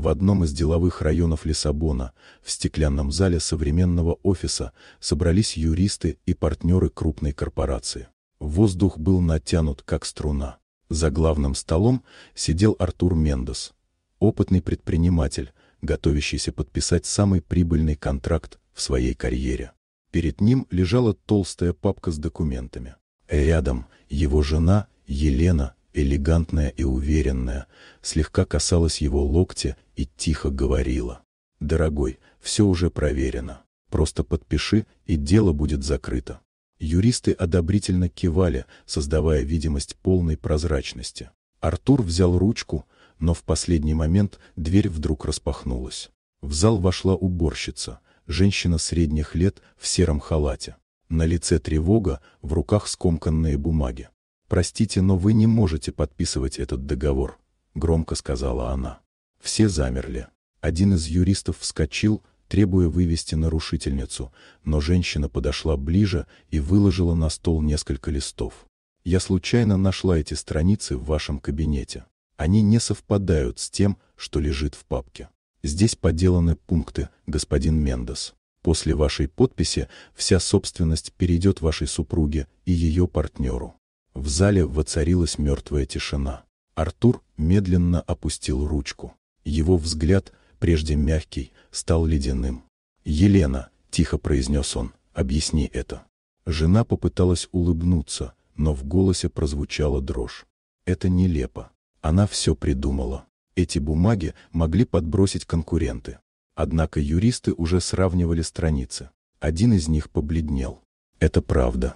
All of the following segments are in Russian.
В одном из деловых районов Лиссабона, в стеклянном зале современного офиса, собрались юристы и партнеры крупной корпорации. Воздух был натянут, как струна. За главным столом сидел Артур Мендес, опытный предприниматель, готовящийся подписать самый прибыльный контракт в своей карьере. Перед ним лежала толстая папка с документами. Рядом его жена Елена, элегантная и уверенная, слегка касалась его локтя и тихо говорила: «Дорогой, все уже проверено. Просто подпиши, и дело будет закрыто». Юристы одобрительно кивали, создавая видимость полной прозрачности. Артур взял ручку, но в последний момент дверь вдруг распахнулась. В зал вошла уборщица, женщина средних лет в сером халате. На лице тревога, в руках скомканные бумаги. «Простите, но вы не можете подписывать этот договор», — громко сказала она. Все замерли. Один из юристов вскочил, требуя вывести нарушительницу, но женщина подошла ближе и выложила на стол несколько листов. «Я случайно нашла эти страницы в вашем кабинете. Они не совпадают с тем, что лежит в папке. Здесь поделаны пункты, господин Мендес. После вашей подписи вся собственность перейдет вашей супруге и ее партнеру». В зале воцарилась мертвая тишина. Артур медленно опустил ручку. Его взгляд, прежде мягкий, стал ледяным. «Елена», — тихо произнес он, — «объясни это». Жена попыталась улыбнуться, но в голосе прозвучала дрожь. Это нелепо. Она все придумала. Эти бумаги могли подбросить конкуренты. Однако юристы уже сравнивали страницы. Один из них побледнел. «Это правда.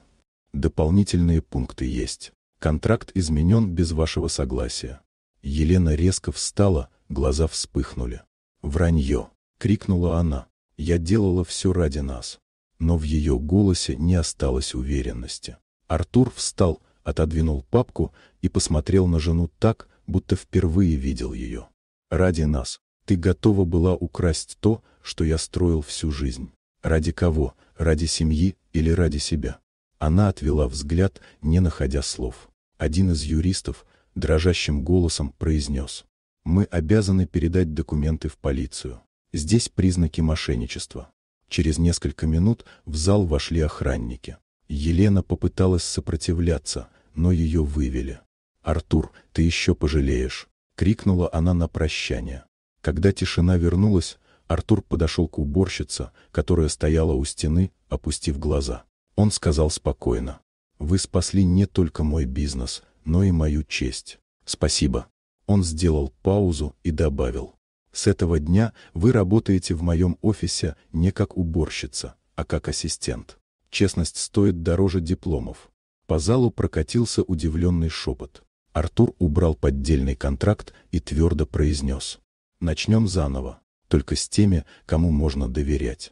Дополнительные пункты есть. Контракт изменен без вашего согласия». Елена резко встала, глаза вспыхнули. «Вранье!» — крикнула она. «Я делала все ради нас». Но в ее голосе не осталось уверенности. Артур встал, отодвинул папку и посмотрел на жену так, будто впервые видел ее. «Ради нас. Ты готова была украсть то, что я строил всю жизнь. Ради кого? Ради семьи или ради себя?» Она отвела взгляд, не находя слов. Один из юристов дрожащим голосом произнес: «Мы обязаны передать документы в полицию. Здесь признаки мошенничества». Через несколько минут в зал вошли охранники. Елена попыталась сопротивляться, но ее вывели. «Артур, ты еще пожалеешь!» — крикнула она на прощание. Когда тишина вернулась, Артур подошел к уборщице, которая стояла у стены, опустив глаза. Он сказал спокойно: «Вы спасли не только мой бизнес, но и мою честь. Спасибо». Он сделал паузу и добавил: «С этого дня вы работаете в моем офисе не как уборщица, а как ассистент. Честность стоит дороже дипломов». По залу прокатился удивленный шепот. Артур убрал поддельный контракт и твердо произнес: «Начнем заново, только с теми, кому можно доверять».